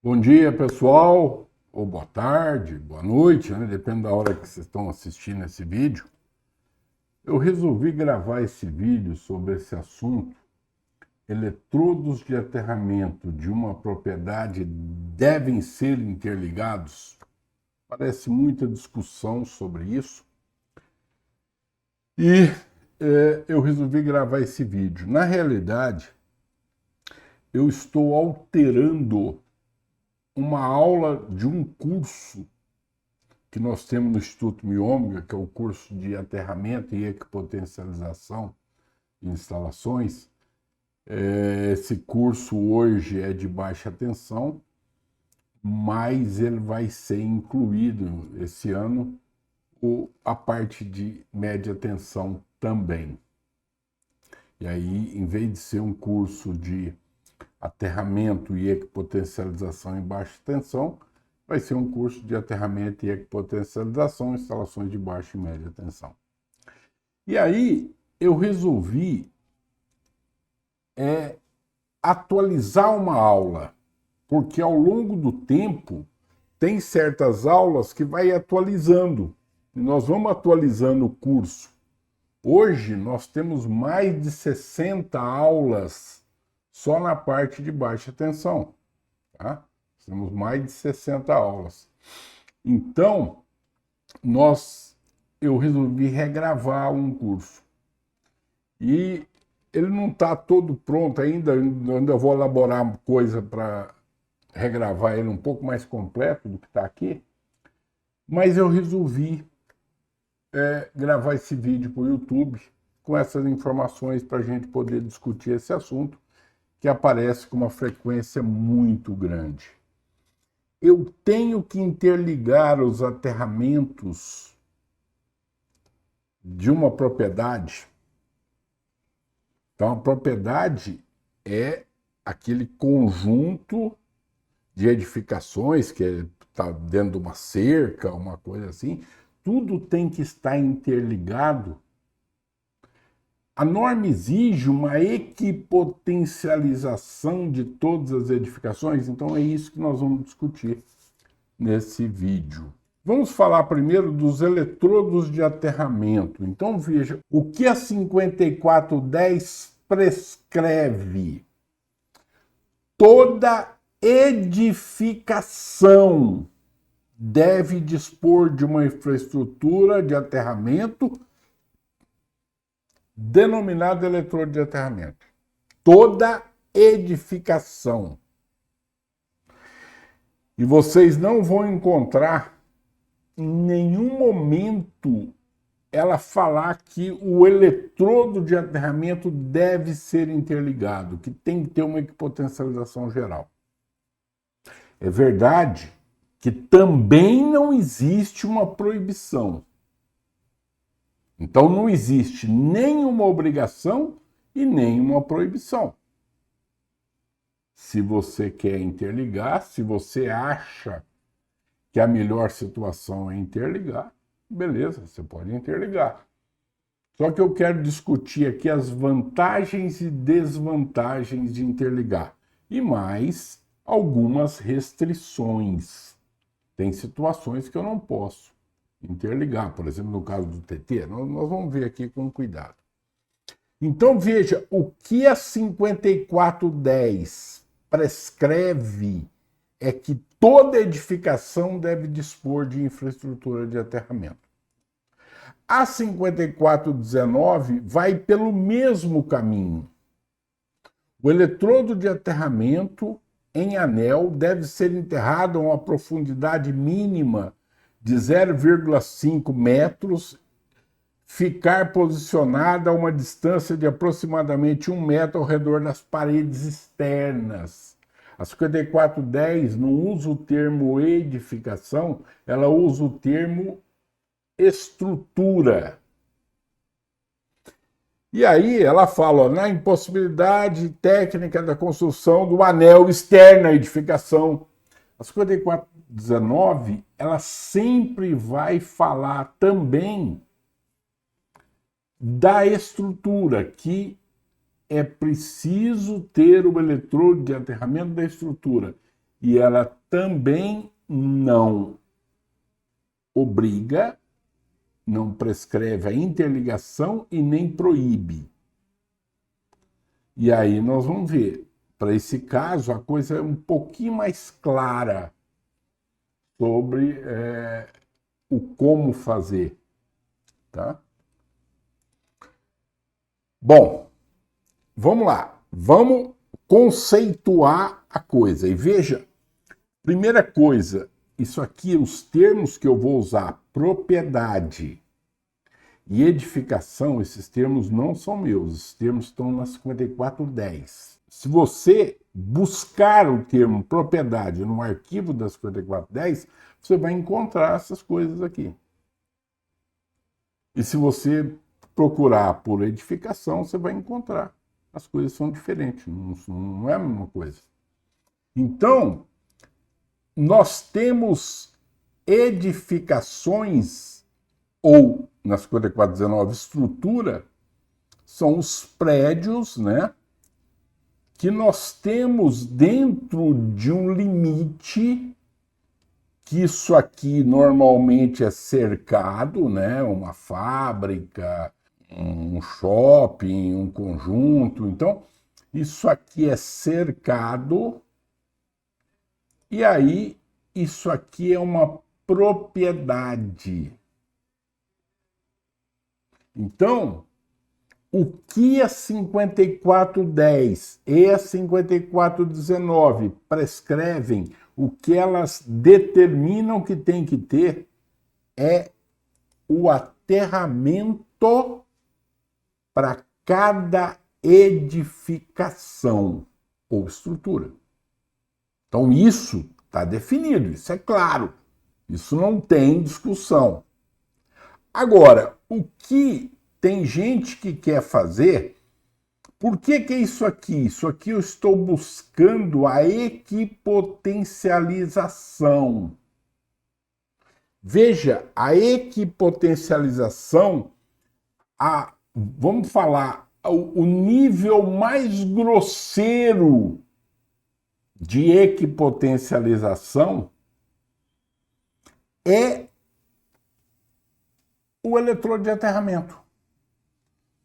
Bom dia, pessoal, ou boa tarde, boa noite, né? Depende da hora que vocês estão assistindo esse vídeo. Eu resolvi gravar esse vídeo sobre esse assunto. Eletrodos de aterramento de uma propriedade devem ser interligados? Parece muita discussão sobre isso. E eu resolvi gravar esse vídeo. Na realidade, eu estou alterando uma aula de um curso que nós temos no Instituto Miômega, que é o curso de aterramento e equipotencialização de instalações. Esse curso hoje é de baixa tensão, mas ele vai ser incluído esse ano a parte de média tensão também. E aí, em vez de ser um curso de aterramento e equipotencialização em baixa tensão, vai ser um curso de aterramento e equipotencialização, instalações de baixa e média tensão. E aí eu resolvi atualizar uma aula, porque ao longo do tempo tem certas aulas que vai atualizando, e nós vamos atualizando o curso. Hoje nós temos mais de 60 aulas só na parte de baixa tensão, tá? Temos mais de 60 aulas. Então, eu resolvi regravar um curso. E ele não está todo pronto ainda vou elaborar coisa para regravar ele um pouco mais completo do que está aqui. Mas eu resolvi gravar esse vídeo para o YouTube com essas informações para a gente poder discutir esse assunto que aparece com uma frequência muito grande. Eu tenho que interligar os aterramentos de uma propriedade. Então, a propriedade é aquele conjunto de edificações que está dentro de uma cerca, uma coisa assim. Tudo tem que estar interligado. A norma exige uma equipotencialização de todas as edificações, então é isso que nós vamos discutir nesse vídeo. Vamos falar primeiro dos eletrodos de aterramento. Então veja, o que a 5410 prescreve? Toda edificação deve dispor de uma infraestrutura de aterramento denominado eletrodo de aterramento. Toda edificação. E vocês não vão encontrar em nenhum momento ela falar que o eletrodo de aterramento deve ser interligado, que tem que ter uma equipotencialização geral. É verdade que também não existe uma proibição. Então não existe nem uma obrigação e nem uma proibição. Se você quer interligar, se você acha que a melhor situação é interligar, beleza, você pode interligar. Só que eu quero discutir aqui as vantagens e desvantagens de interligar. E mais algumas restrições. Tem situações que eu não posso interligar, por exemplo, no caso do TT, nós vamos ver aqui com cuidado. Então veja, o que a 5410 prescreve é que toda edificação deve dispor de infraestrutura de aterramento. A 5419 vai pelo mesmo caminho. O eletrodo de aterramento em anel deve ser enterrado a uma profundidade mínima de 0,5 metros, ficar posicionada a uma distância de aproximadamente 1 metro ao redor das paredes externas. A 5410 não usa o termo edificação, ela usa o termo estrutura. E aí ela fala, na impossibilidade técnica da construção do anel externo à edificação. A 5419, ela sempre vai falar também da estrutura, que é preciso ter o eletrodo de aterramento da estrutura. e ela também não obriga, não prescreve a interligação e nem proíbe. E aí nós vamos ver. Para esse caso, a coisa é um pouquinho mais clara sobre o como fazer. Tá? Bom, vamos lá. Vamos conceituar a coisa. E veja, primeira coisa, isso aqui, os termos que eu vou usar, propriedade e edificação, esses termos não são meus, esses termos estão na 5410. Se você buscar o termo propriedade no arquivo da 5410, você vai encontrar essas coisas aqui. E se você procurar por edificação, você vai encontrar. As coisas são diferentes, não é a mesma coisa. Então, nós temos edificações, ou na 5419, estrutura, são os prédios, né, que nós temos dentro de um limite, que isso aqui normalmente é cercado, né, uma fábrica, um shopping, um conjunto. Então, isso aqui é cercado, e aí isso aqui é uma propriedade. Então, o que a 5410 e a 5419 prescrevem, o que elas determinam que tem que ter é o aterramento para cada edificação ou estrutura. Então isso está definido, isso é claro, isso não tem discussão. Agora, o que tem gente que quer fazer, por que é isso aqui? Isso aqui eu estou buscando a equipotencialização. Veja, a equipotencialização, vamos falar, o nível mais grosseiro de equipotencialização é o eletrodo de aterramento.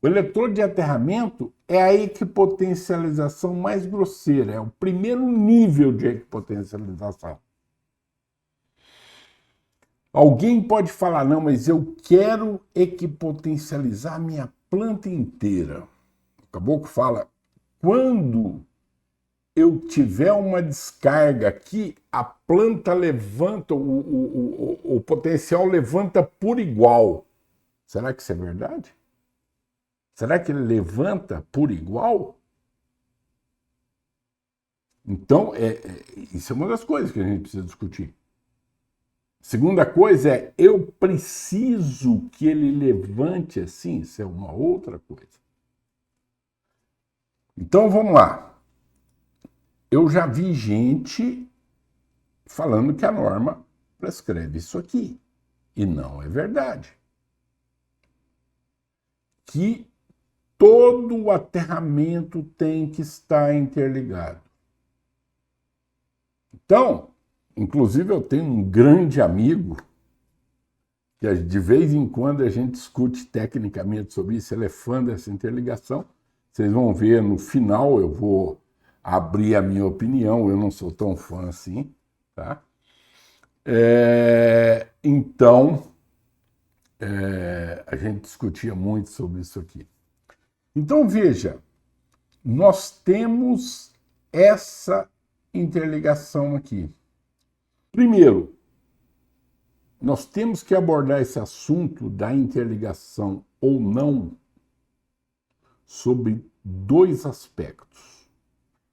O eletrodo de aterramento é a equipotencialização mais grosseira, é o primeiro nível de equipotencialização. Alguém pode falar, não, mas eu quero equipotencializar a minha planta inteira. O caboclo fala, quando eu tiver uma descarga aqui, a planta levanta, o potencial levanta por igual. Será que isso é verdade? Será que ele levanta por igual? Então, isso é uma das coisas que a gente precisa discutir. Segunda coisa é, eu preciso que ele levante assim, isso é uma outra coisa. Então, vamos lá. Eu já vi gente falando que a norma prescreve isso aqui, e não é verdade. Que todo o aterramento tem que estar interligado. Então, inclusive eu tenho um grande amigo, que de vez em quando a gente discute tecnicamente sobre isso, ele é fã dessa interligação. Vocês vão ver no final, eu vou abrir a minha opinião, eu não sou tão fã assim, tá? Então, a gente discutia muito sobre isso aqui. Então, veja, nós temos essa interligação aqui. Primeiro, nós temos que abordar esse assunto da interligação ou não sobre dois aspectos.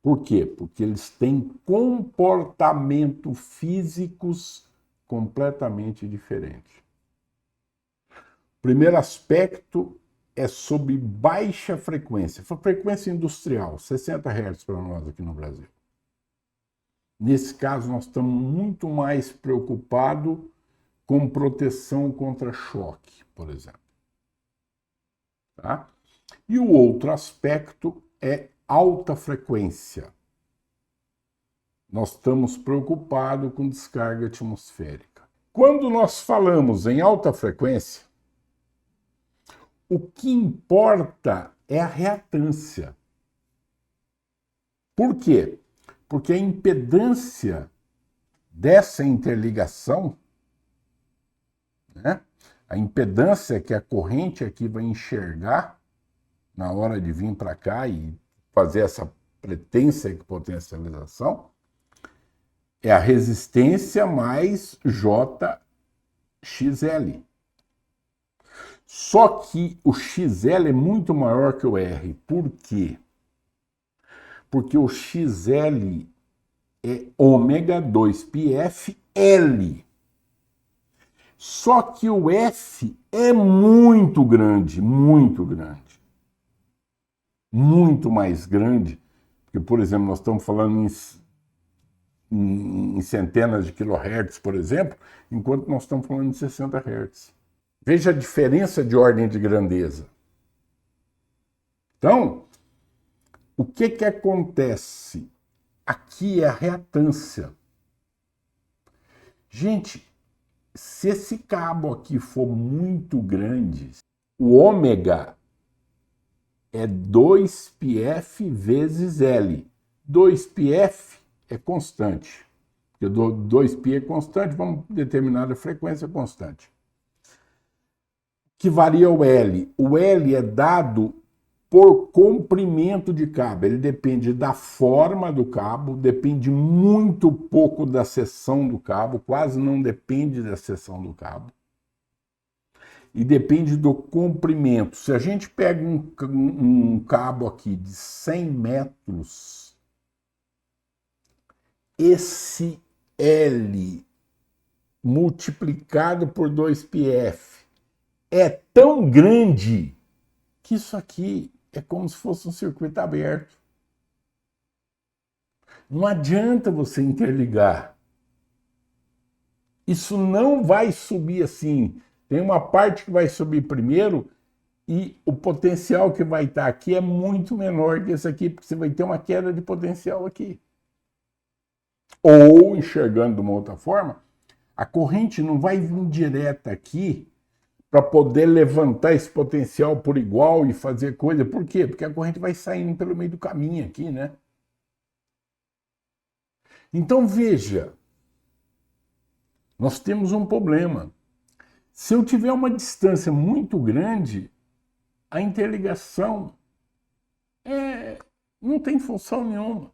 Por quê? Porque eles têm comportamentos físicos completamente diferentes. O primeiro aspecto é sobre baixa frequência, frequência industrial, 60 Hz para nós aqui no Brasil. Nesse caso, nós estamos muito mais preocupados com proteção contra choque, por exemplo. Tá? E o outro aspecto é alta frequência. nós estamos preocupados com descarga atmosférica. Quando nós falamos em alta frequência, o que importa é a reatância. Por quê? Porque a impedância dessa interligação, né, a impedância que a corrente aqui vai enxergar na hora de vir para cá e fazer essa pretensa potencialização, é a resistência mais JXL. Só que o XL é muito maior que o R. Por quê? Porque o XL é ômega 2πfL. Só que o F é muito grande, muito grande. Muito mais grande. Porque, por exemplo, nós estamos falando em centenas de quilohertz, por exemplo, enquanto nós estamos falando de 60 Hz. Veja a diferença de ordem de grandeza. Então, o que acontece? Aqui é a reatância. Gente, se esse cabo aqui for muito grande, o ômega é 2πf vezes L. 2πf é constante. Porque 2π é constante, vamos determinar a frequência constante. Que varia o L. O L é dado por comprimento de cabo. Ele depende da forma do cabo, depende muito pouco da seção do cabo, quase não depende da seção do cabo. E depende do comprimento. Se a gente pega um cabo aqui de 100 metros, esse L multiplicado por 2πf é tão grande que isso aqui é como se fosse um circuito aberto. Não adianta você interligar. Isso não vai subir assim. Tem uma parte que vai subir primeiro e o potencial que vai estar aqui é muito menor que esse aqui, porque você vai ter uma queda de potencial aqui. Ou, enxergando de uma outra forma, a corrente não vai vir direta aqui para poder levantar esse potencial por igual e fazer coisa. Por quê? Porque a corrente vai saindo pelo meio do caminho aqui, né? Então, veja, nós temos um problema. Se eu tiver uma distância muito grande, a interligação não tem função nenhuma,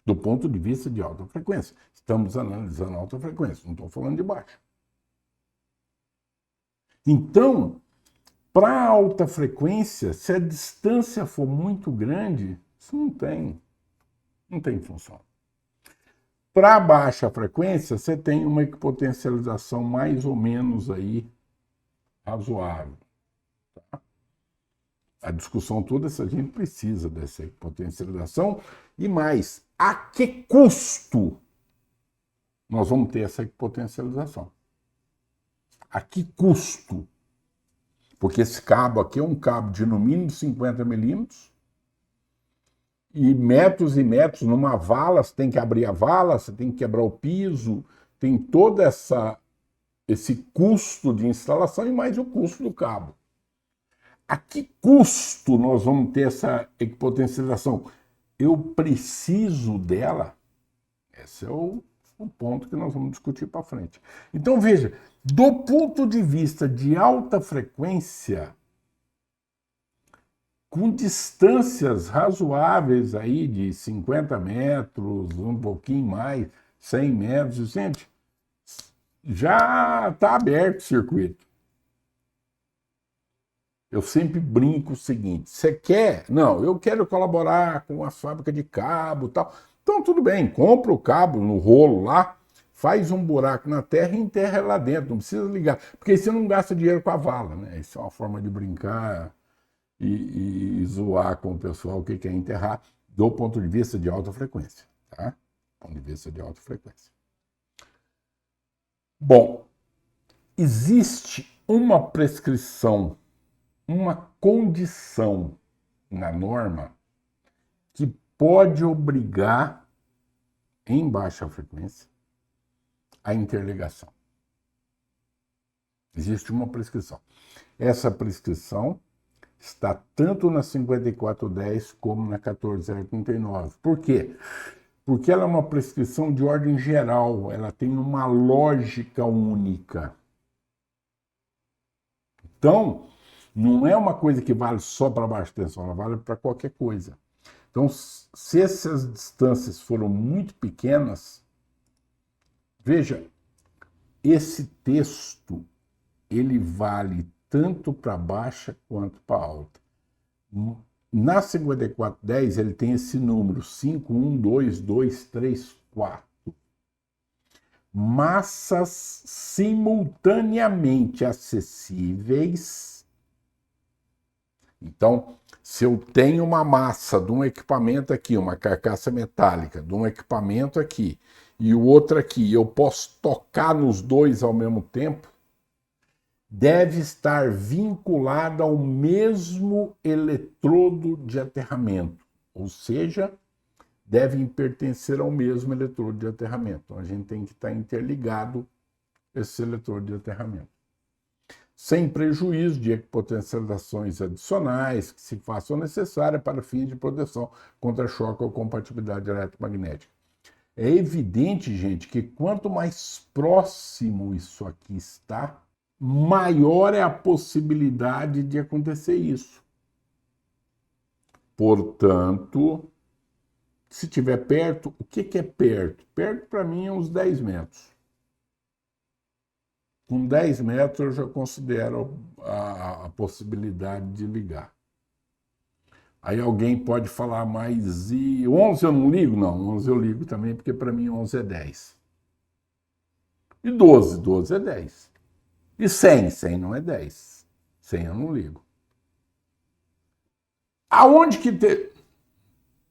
do ponto de vista de alta frequência. Estamos analisando alta frequência, não estou falando de baixa. Então, para alta frequência, se a distância for muito grande, isso não tem função. Para baixa frequência, você tem uma equipotencialização mais ou menos aí razoável. Tá? A discussão toda é se a gente precisa dessa equipotencialização e mais, a que custo nós vamos ter essa equipotencialização? A que custo? Porque esse cabo aqui é um cabo de no mínimo 50 milímetros e metros, numa vala, você tem que abrir a vala, você tem que quebrar o piso, tem todo esse custo de instalação e mais o custo do cabo. A que custo nós vamos ter essa equipotencialização? Eu preciso dela? Esse é o ponto que nós vamos discutir para frente. Então, veja, do ponto de vista de alta frequência, com distâncias razoáveis aí de 50 metros, um pouquinho mais, 100 metros, gente, já está aberto o circuito. Eu sempre brinco o seguinte, você quer? Não, eu quero colaborar com a fábrica de cabo e tal. Então, tudo bem, compra o cabo no rolo lá, faz um buraco na terra e enterra lá dentro, não precisa ligar. Porque aí você não gasta dinheiro com a vala, né? Isso é uma forma de brincar e zoar com o pessoal que quer enterrar do ponto de vista de alta frequência, tá? Do ponto de vista de alta frequência. Bom, existe uma prescrição, uma condição na norma que pode obrigar, em baixa frequência, a interligação. Existe uma prescrição. Essa prescrição está tanto na 5410 como na 14039. Por quê? Porque ela é uma prescrição de ordem geral, ela tem uma lógica única. Então, não é uma coisa que vale só para baixa tensão, ela vale para qualquer coisa. Então, se essas distâncias foram muito pequenas, veja, esse texto, ele vale tanto para baixa quanto para alta. Na 5410, ele tem esse número, 5, 1, 2, 2, 3, 4. Massas simultaneamente acessíveis. Então, se eu tenho uma massa de um equipamento aqui, uma carcaça metálica, de um equipamento aqui, e o outro aqui, eu posso tocar nos dois ao mesmo tempo, deve estar vinculada ao mesmo eletrodo de aterramento, ou seja, devem pertencer ao mesmo eletrodo de aterramento. Então, a gente tem que estar interligado esse eletrodo de aterramento, sem prejuízo de potencializações adicionais que se façam necessárias para fins de proteção contra choque ou compatibilidade eletromagnética. É evidente, gente, que quanto mais próximo isso aqui está, maior é a possibilidade de acontecer isso. Portanto, se estiver perto, o que é perto? Perto, para mim, é uns 10 metros. Com 10 metros, eu já considero a possibilidade de ligar. Aí alguém pode falar, mas e 11 eu não ligo? Não, 11 eu ligo também, porque para mim 11 é 10. E 12? 12 é 10. E 100? 100 não é 10. 100 eu não ligo. Aonde que tem...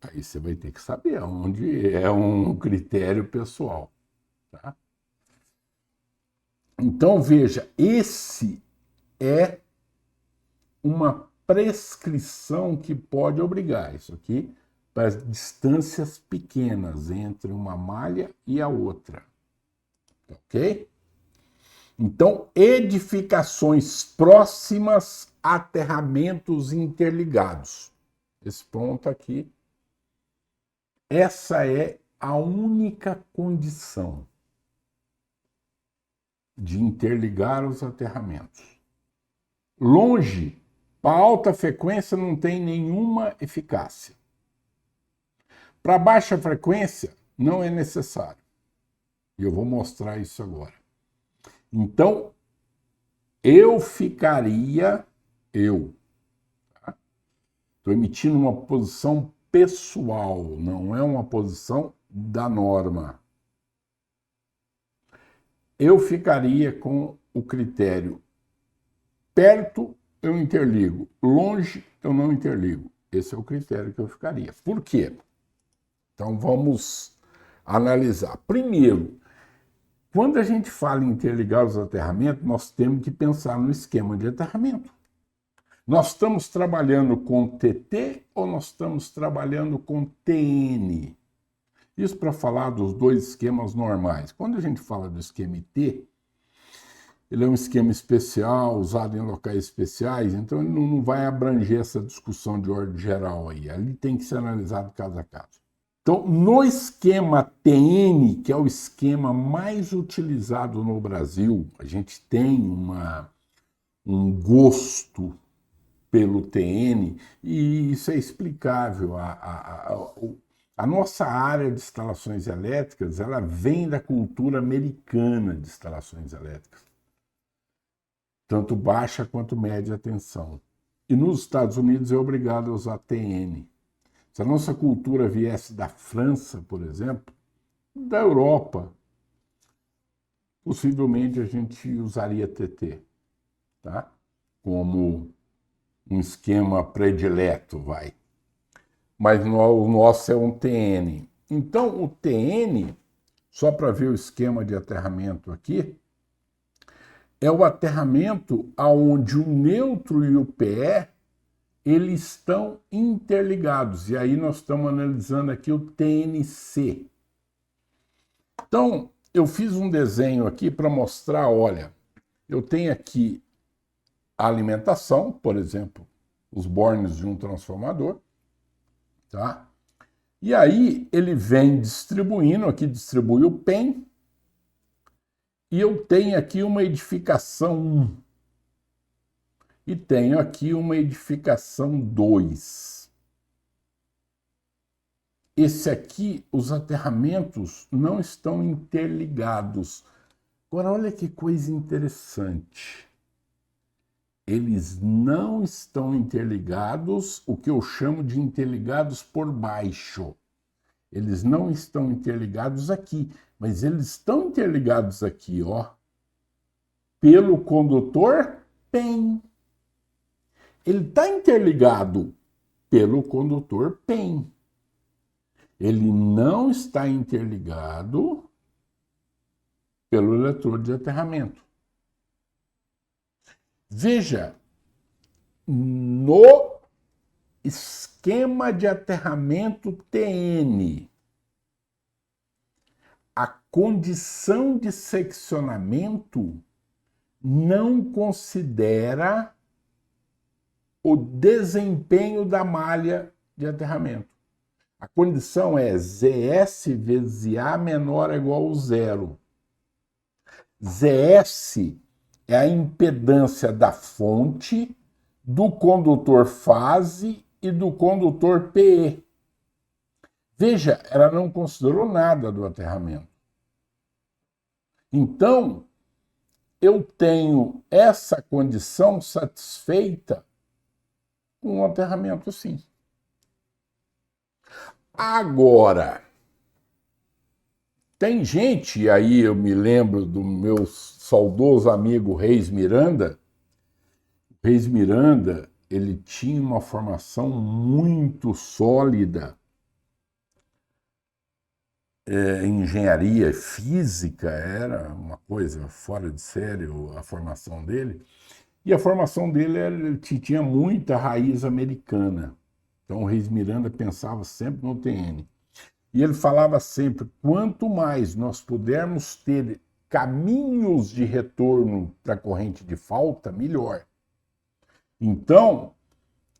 Aí você vai ter que saber aonde é um critério pessoal. Tá? Então, veja, esse é uma prescrição que pode obrigar isso aqui para distâncias pequenas entre uma malha e a outra. Ok? Então, edificações próximas, aterramentos interligados. Esse ponto aqui, essa é a única condição de interligar os aterramentos. Longe, para alta frequência, não tem nenhuma eficácia. Para baixa frequência, não é necessário. E eu vou mostrar isso agora. Então, eu ficaria, estou emitindo uma posição pessoal, não é uma posição da norma. Eu ficaria com o critério perto, eu interligo, longe, eu não interligo. Esse é o critério que eu ficaria. Por quê? Então, vamos analisar. Primeiro, quando a gente fala em interligar os aterramentos, nós temos que pensar no esquema de aterramento. Nós estamos trabalhando com TT ou nós estamos trabalhando com TN? Isso para falar dos dois esquemas normais. Quando a gente fala do esquema IT, ele é um esquema especial, usado em locais especiais, então ele não vai abranger essa discussão de ordem geral aí. Ali tem que ser analisado caso a caso. Então, no esquema TN, que é o esquema mais utilizado no Brasil, a gente tem um gosto pelo TN, e isso é explicável. A nossa área de instalações elétricas, ela vem da cultura americana de instalações elétricas, tanto baixa quanto média tensão. E nos Estados Unidos é obrigado a usar TN. Se a nossa cultura viesse da França, por exemplo, da Europa, possivelmente a gente usaria TT, tá? Como um esquema predileto, vai. Mas o nosso é um TN. Então, o TN, só para ver o esquema de aterramento aqui, é o aterramento onde o neutro e o PE eles estão interligados. E aí nós estamos analisando aqui o TNC. Então, eu fiz um desenho aqui para mostrar, olha, eu tenho aqui a alimentação, por exemplo, os bornes de um transformador, tá? E aí ele vem distribuindo, aqui distribui o PEN, e eu tenho aqui uma edificação 1. E tenho aqui uma edificação 2. Esse aqui, os aterramentos não estão interligados. Agora, olha que coisa interessante. Eles não estão interligados, o que eu chamo de interligados por baixo. Eles não estão interligados aqui, mas eles estão interligados aqui, ó, pelo condutor PEN. Ele está interligado pelo condutor PEN. Ele não está interligado pelo eletrodo de aterramento. Veja, no esquema de aterramento TN, a condição de seccionamento não considera o desempenho da malha de aterramento. A condição é ZS vezes A menor ou igual a 0. ZS é a impedância da fonte, do condutor fase e do condutor PE. Veja, ela não considerou nada do aterramento. Então, eu tenho essa condição satisfeita com um aterramento assim. Agora, tem gente, aí eu me lembro do meu saudoso amigo Reis Miranda. O Reis Miranda, ele tinha uma formação muito sólida em engenharia física, era uma coisa fora de sério a formação dele. E a formação dele tinha muita raiz americana. Então o Reis Miranda pensava sempre no TN. E ele falava sempre, quanto mais nós pudermos ter caminhos de retorno para a corrente de falta, melhor. Então,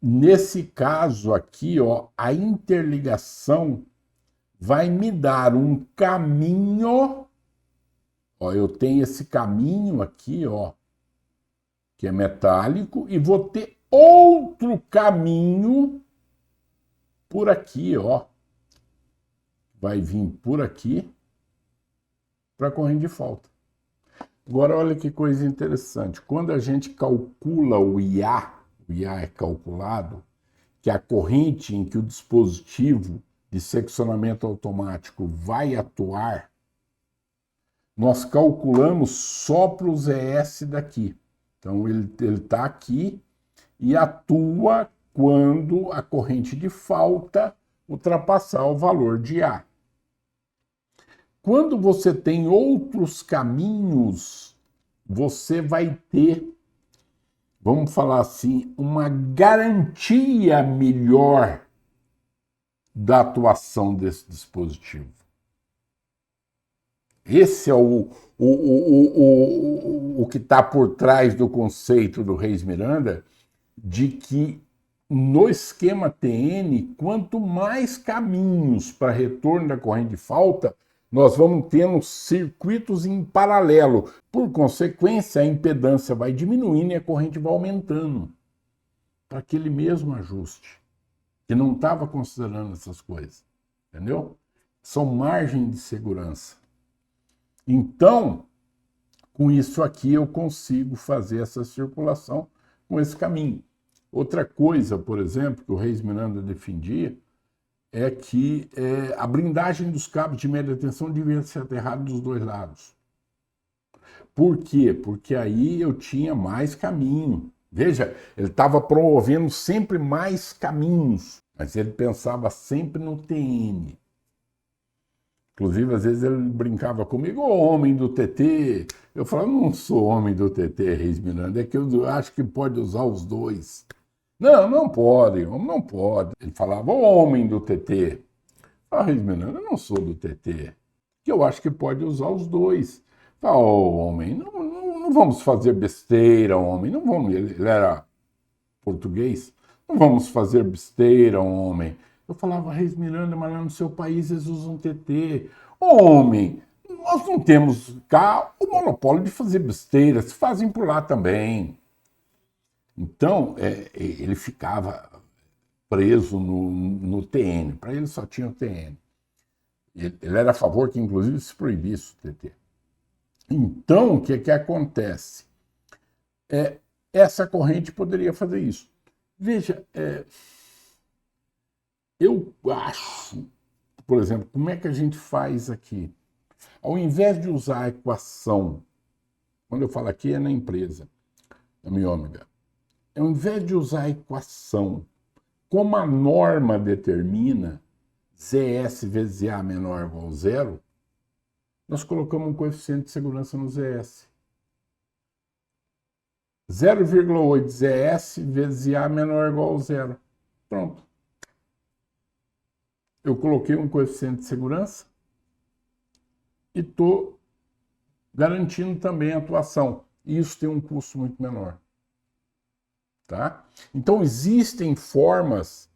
nesse caso aqui, ó, a interligação vai me dar um caminho, ó, eu tenho esse caminho aqui, ó, que é metálico, e vou ter outro caminho por aqui, ó. Vai vir por aqui para a corrente de falta. Agora, olha que coisa interessante. Quando a gente calcula o IA é calculado, que é a corrente em que o dispositivo de seccionamento automático vai atuar, nós calculamos só para o ZS daqui. Então, ele está aqui e atua quando a corrente de falta ultrapassar o valor de A. Quando você tem outros caminhos, você vai ter, vamos falar assim, uma garantia melhor da atuação desse dispositivo. Esse é o que está por trás do conceito do Reis Miranda, de que no esquema TN, quanto mais caminhos para retorno da corrente de falta, nós vamos tendo circuitos em paralelo. Por consequência, a impedância vai diminuindo e a corrente vai aumentando para aquele mesmo ajuste, que não estava considerando essas coisas. Entendeu? São margens de segurança. Então, com isso aqui, eu consigo fazer essa circulação com esse caminho. Outra coisa, por exemplo, que o Reis Miranda defendia, é que a blindagem dos cabos de média tensão devia ser aterrada dos dois lados. Por quê? Porque aí eu tinha mais caminho. Veja, ele estava promovendo sempre mais caminhos, mas ele pensava sempre no TN. Inclusive, às vezes ele brincava comigo, ô homem do TT. Eu falava, não sou homem do TT, Reis Miranda, é que eu acho que pode usar os dois. Não, não pode, não pode. Ele falava, ô homem do TT. Ah, Reis Miranda, eu não sou do TT. que eu acho que pode usar os dois. Fala, oh, homem, não vamos fazer besteira, homem, não vamos. Ele era português, não vamos fazer besteira, homem. Eu falava, Reis Miranda, mas lá no seu país eles usam TT. Homem, nós não temos cá o monopólio de fazer besteira, se fazem por lá também. Então, ele ficava preso no TN, para ele só tinha o TN. Ele era a favor que, inclusive, se proibisse o TT. Então, o que acontece? Essa corrente poderia fazer isso. Veja, eu acho, por exemplo, como é que a gente faz aqui? Ao invés de usar a equação, quando eu falo aqui é na empresa, na minha ômega, ao invés de usar a equação como a norma determina, ZS vezes A menor ou igual a zero, nós colocamos um coeficiente de segurança no ZS. 0,8 ZS vezes A menor ou igual a zero. Pronto. Eu coloquei um coeficiente de segurança e estou garantindo também a atuação. E isso tem um custo muito menor. Tá? Então, existem formas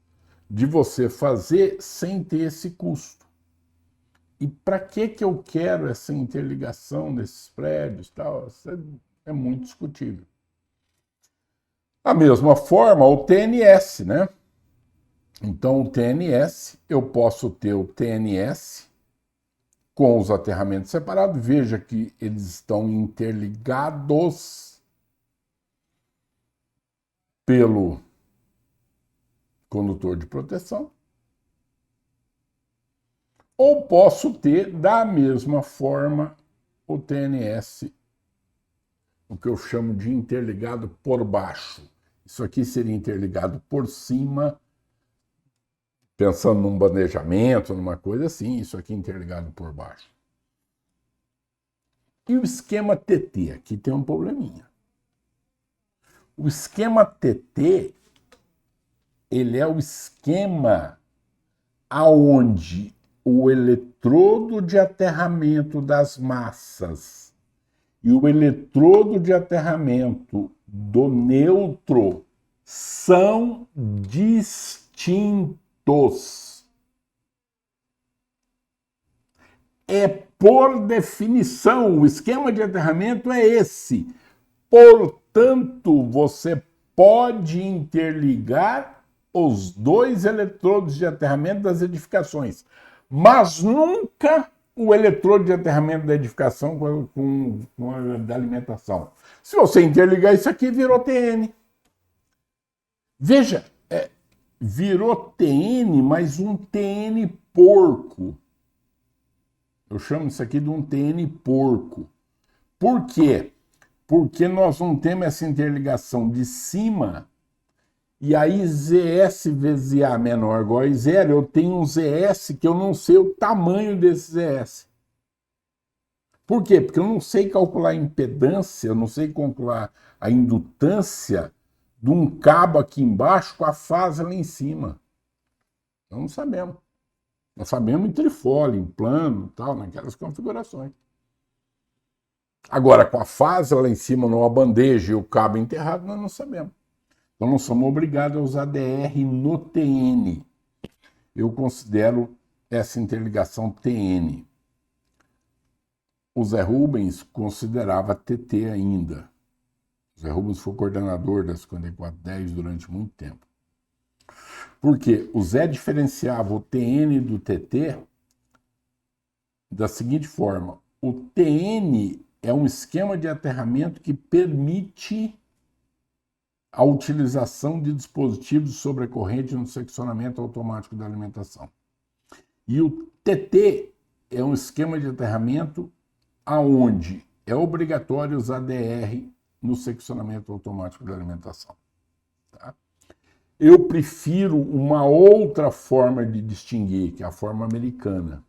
de você fazer sem ter esse custo. E para que eu quero essa interligação desses prédios? Tal? Isso é muito discutível. Da mesma forma, o TNS, né? Então, o TNS, eu posso ter o TNS com os aterramentos separados. Veja que eles estão interligados pelo condutor de proteção. Ou posso ter, da mesma forma, o TNS, o que eu chamo de interligado por baixo. Isso aqui seria interligado por cima, pensando num bandejamento, numa coisa assim, isso aqui interligado por baixo. E o esquema TT? Aqui tem um probleminha. O esquema TT, ele é o esquema aonde o eletrodo de aterramento das massas e o eletrodo de aterramento do neutro são distintos. É por definição, o esquema de aterramento é esse. Portanto, você pode interligar os dois eletrodos de aterramento das edificações, mas nunca o eletrodo de aterramento da edificação com a da alimentação. Se você interligar isso aqui, virou TN. Veja, virou TN, mas um TN porco. Eu chamo isso aqui de um TN porco. Por quê? Porque nós não temos essa interligação de cima, e aí ZS vezes A menor ou igual a zero, eu tenho um ZS que eu não sei o tamanho desse ZS. Por quê? Porque eu não sei calcular a impedância, eu não sei calcular a indutância de um cabo aqui embaixo com a fase lá em cima. Nós não sabemos. Nós sabemos em trifólio, em plano, tal, naquelas configurações. Agora, com a fase lá em cima, numa bandeja e o cabo enterrado, nós não sabemos. Então, nós somos obrigados a usar DR no TN. Eu considero essa interligação TN. O Zé Rubens considerava TT ainda. O Zé Rubens foi coordenador da 5410 durante muito tempo. Porque o Zé diferenciava o TN do TT da seguinte forma: o TN é um esquema de aterramento que permite a utilização de dispositivos de sobrecorrente no seccionamento automático da alimentação. E o TT é um esquema de aterramento aonde é obrigatório usar DR no seccionamento automático da alimentação. Tá? Eu prefiro uma outra forma de distinguir, que é a forma americana.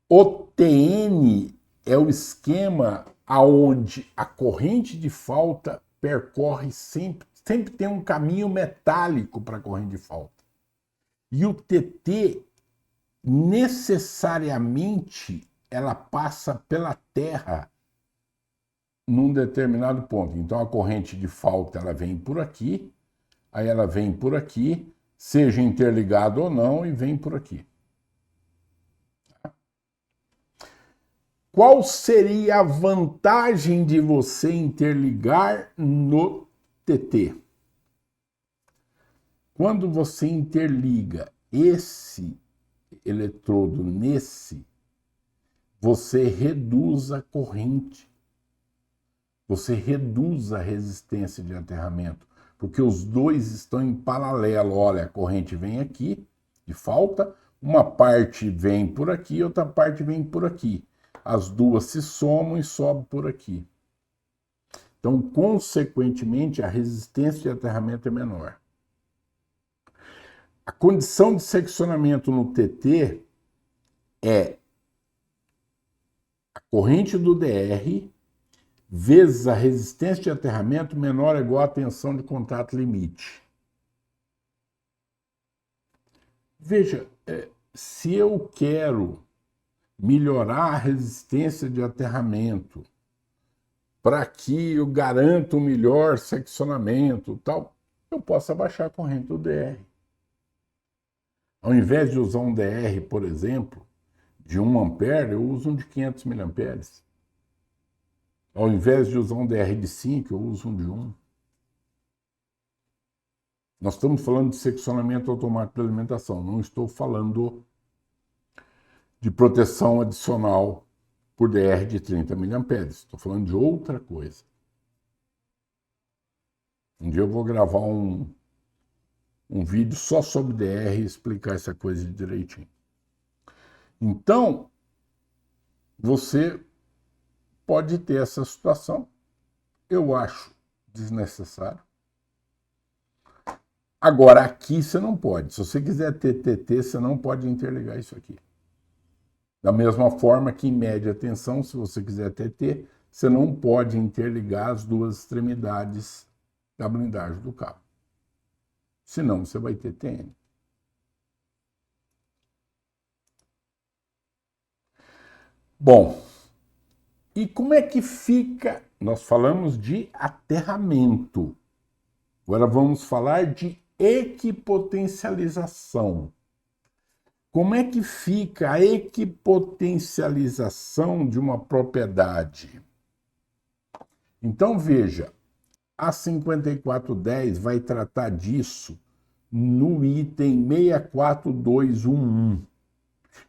O TN é o esquema aonde a corrente de falta percorre sempre tem um caminho metálico para a corrente de falta. E o TT necessariamente ela passa pela terra num determinado ponto. Então a corrente de falta ela vem por aqui, aí ela vem por aqui, seja interligado ou não, e vem por aqui. Qual seria a vantagem de você interligar no TT? Quando você interliga esse eletrodo nesse, você reduz a corrente, você reduz a resistência de aterramento, porque os dois estão em paralelo. Olha, a corrente vem aqui, de falta, uma parte vem por aqui, outra parte vem por aqui. As duas se somam e sobem por aqui. Então, consequentemente, a resistência de aterramento é menor. A condição de seccionamento no TT é a corrente do DR vezes a resistência de aterramento menor ou igual à tensão de contato limite. Veja, se eu quero melhorar a resistência de aterramento para que eu garanta um melhor seccionamento, tal, eu posso abaixar a corrente do DR. Ao invés de usar um DR, por exemplo, de 1 ampere, eu uso um de 500 miliamperes. Ao invés de usar um DR de 5, eu uso um de 1. Nós estamos falando de seccionamento automático de alimentação, não estou falando de proteção adicional por DR de 30 miliamperes. Estou falando de outra coisa. Um dia eu vou gravar um vídeo só sobre DR e explicar essa coisa direitinho. Então, você pode ter essa situação. Eu acho desnecessário. Agora, aqui você não pode. Se você quiser ter TT, você não pode interligar isso aqui. Da mesma forma que em média tensão, se você quiser TT, você não pode interligar as duas extremidades da blindagem do cabo. Senão você vai ter TN. Bom, e como é que fica? Nós falamos de aterramento. Agora vamos falar de equipotencialização. Como é que fica a equipotencialização de uma propriedade? Então veja, a 5410 vai tratar disso no item 64211.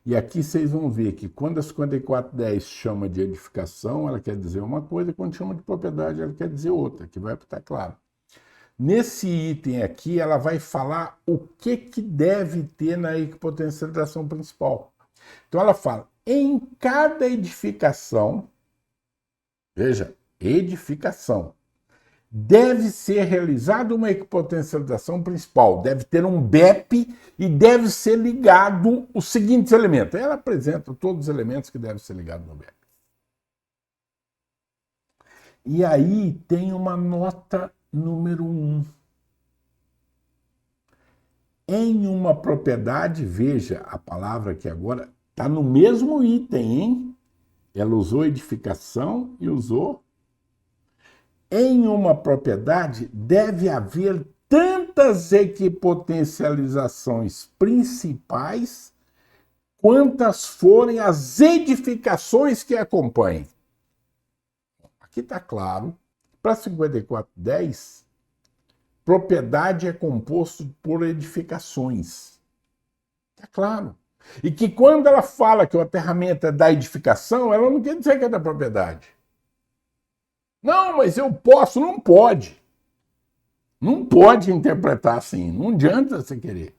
E aqui vocês vão ver que quando a 5410 chama de edificação, ela quer dizer uma coisa, e quando chama de propriedade, ela quer dizer outra, que vai estar claro. Nesse item aqui, ela vai falar o que deve ter na equipotencialização principal. Então ela fala, em cada edificação, veja, edificação, deve ser realizada uma equipotencialização principal, deve ter um BEP e deve ser ligado os seguintes elementos. Ela apresenta todos os elementos que devem ser ligados no BEP. E aí tem uma nota número 1. Em uma propriedade, veja a palavra que agora está no mesmo item, hein? Ela usou edificação e usou. Em uma propriedade deve haver tantas equipotencializações principais quantas forem as edificações que acompanhem. Aqui está claro. Para 5410, propriedade é composto por edificações. Está claro. E que quando ela fala que o aterramento é da edificação, ela não quer dizer que é da propriedade. Não, mas eu posso. Não pode. Não pode interpretar assim. Não adianta você querer.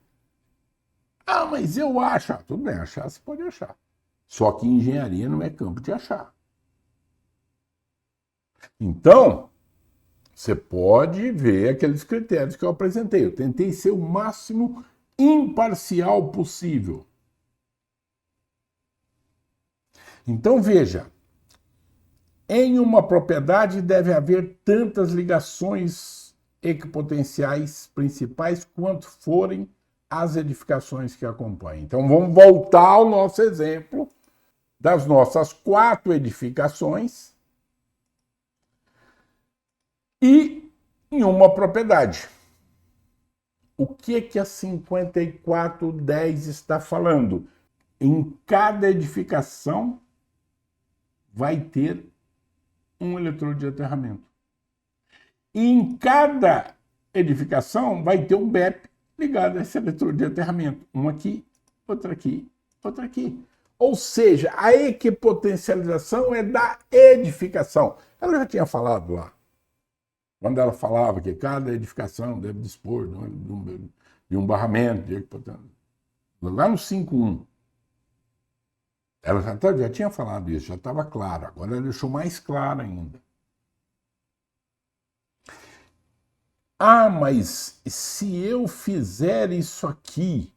Ah, mas eu acho. Ah, tudo bem, achar você pode achar. Só que engenharia não é campo de achar. Então, você pode ver aqueles critérios que eu apresentei. Eu tentei ser o máximo imparcial possível. Então, veja. Em uma propriedade deve haver tantas ligações equipotenciais principais quanto forem as edificações que acompanham. Então vamos voltar ao nosso exemplo das nossas 4 edificações e em uma propriedade. O que a 5410 está falando? Em cada edificação vai ter um eletrodo de aterramento. E em cada edificação vai ter um BEP ligado a esse eletrodo de aterramento. Um aqui, outro aqui, outro aqui. Ou seja, a equipotencialização é da edificação. Ela já tinha falado lá. Quando ela falava que cada edificação deve dispor de um barramento de equipotencialização. Lá no 5.1. Ela já tinha falado isso, já estava claro. Agora ela deixou mais claro ainda. Ah, mas se eu fizer isso aqui,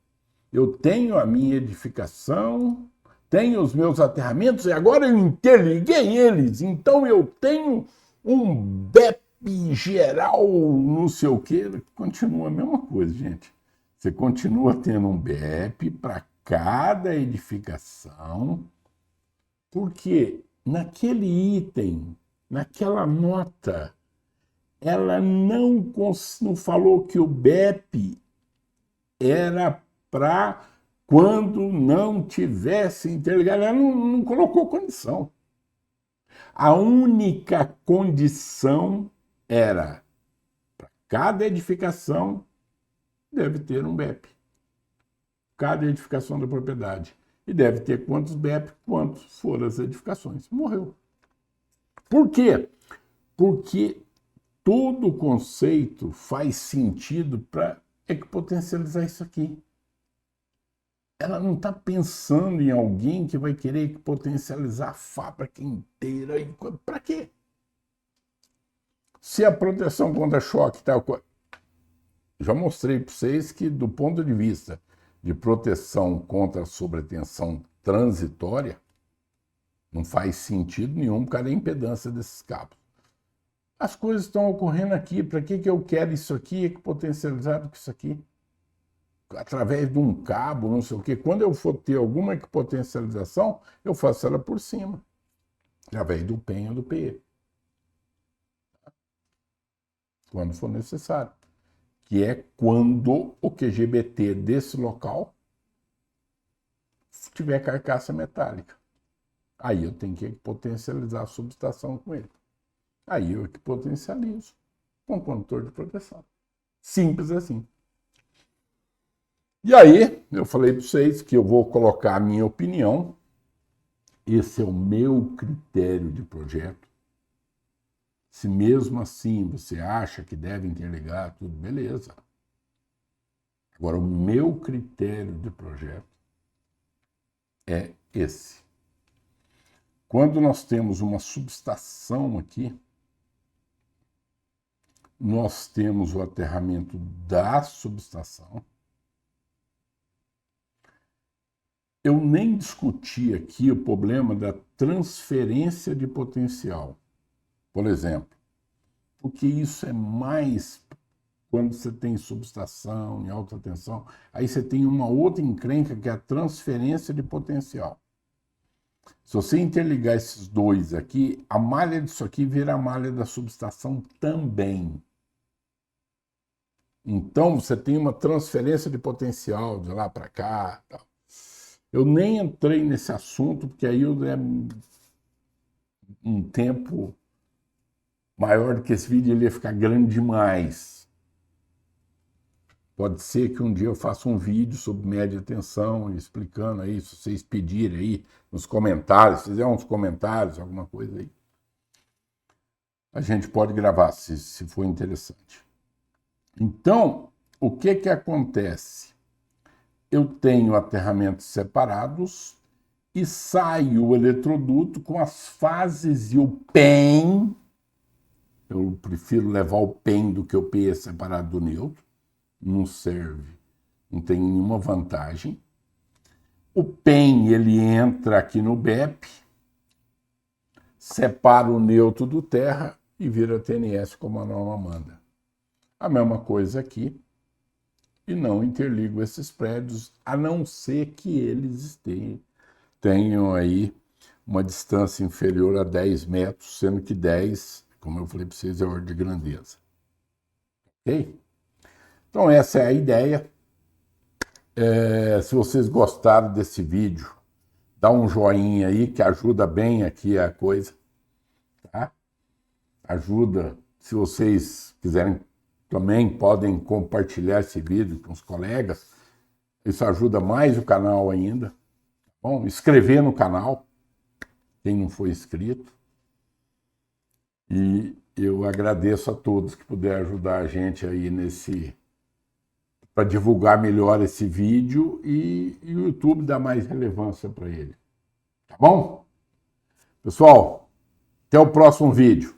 eu tenho a minha edificação, tenho os meus aterramentos e agora eu interliguei eles, então eu tenho um BEP geral, não sei o quê. Continua a mesma coisa, gente. Você continua tendo um BEP para cada edificação, porque naquele item, naquela nota, ela não falou que o BEP era para quando não tivesse interligado. Ela não colocou condição. A única condição era para cada edificação deve ter um BEP. Cada edificação da propriedade. E deve ter quantos BEP, quantos foram as edificações. Morreu. Por quê? Porque todo o conceito faz sentido para equipotencializar isso aqui. Ela não está pensando em alguém que vai querer equipotencializar a fábrica inteira. Para quê? Se a proteção contra choque está... Já mostrei para vocês que, do ponto de vista de proteção contra a sobretensão transitória, não faz sentido nenhum por causa da impedância desses cabos. As coisas estão ocorrendo aqui. Para que eu quero isso aqui equipotencializado com isso aqui? Através de um cabo, não sei o quê. Quando eu for ter alguma equipotencialização, eu faço ela por cima, através do PEN ou do PE. Quando for necessário. Que é quando o QGBT desse local tiver carcaça metálica. Aí eu tenho que potencializar a subestação com ele. Aí eu que potencializo com condutor de proteção. Simples assim. E aí, eu falei para vocês que eu vou colocar a minha opinião. Esse é o meu critério de projeto. Se mesmo assim você acha que deve interligar, tudo beleza. Agora, o meu critério de projeto é esse. Quando nós temos uma subestação aqui, nós temos o aterramento da subestação. Eu nem discuti aqui o problema da transferência de potencial, por exemplo, porque isso é mais quando você tem subestação em alta tensão, aí você tem uma outra encrenca que é a transferência de potencial. Se você interligar esses dois aqui, a malha disso aqui vira a malha da subestação também. Então, você tem uma transferência de potencial de lá para cá. Tal. Eu nem entrei nesse assunto, porque aí é um tempo maior do que esse vídeo, ele ia ficar grande demais. Pode ser que um dia eu faça um vídeo sobre média tensão, explicando aí, se vocês pedirem aí nos comentários, se fizer uns comentários, alguma coisa aí. A gente pode gravar, se for interessante. Então, o que acontece? Eu tenho aterramentos separados e sai o eletroduto com as fases e o PEN. Eu prefiro levar o PEN do que o PE separado do neutro. Não serve, não tem nenhuma vantagem. O PEN, ele entra aqui no BEP, separa o neutro do terra e vira TNS como a norma manda. A mesma coisa aqui. e não interligam esses prédios, a não ser que eles tenham aí uma distância inferior a 10 metros, sendo que 10, como eu falei para vocês, é a ordem de grandeza. Ok? Então essa é a ideia. Se vocês gostaram desse vídeo, dá um joinha aí que ajuda bem aqui a coisa, tá? Ajuda. Se vocês quiserem, também podem compartilhar esse vídeo com os colegas. Isso ajuda mais o canal ainda. Tá bom? Inscrever no canal, quem não for inscrito. E eu agradeço a todos que puderem ajudar a gente aí para divulgar melhor esse vídeo e o YouTube dar mais relevância para ele. Tá bom? Pessoal, até o próximo vídeo.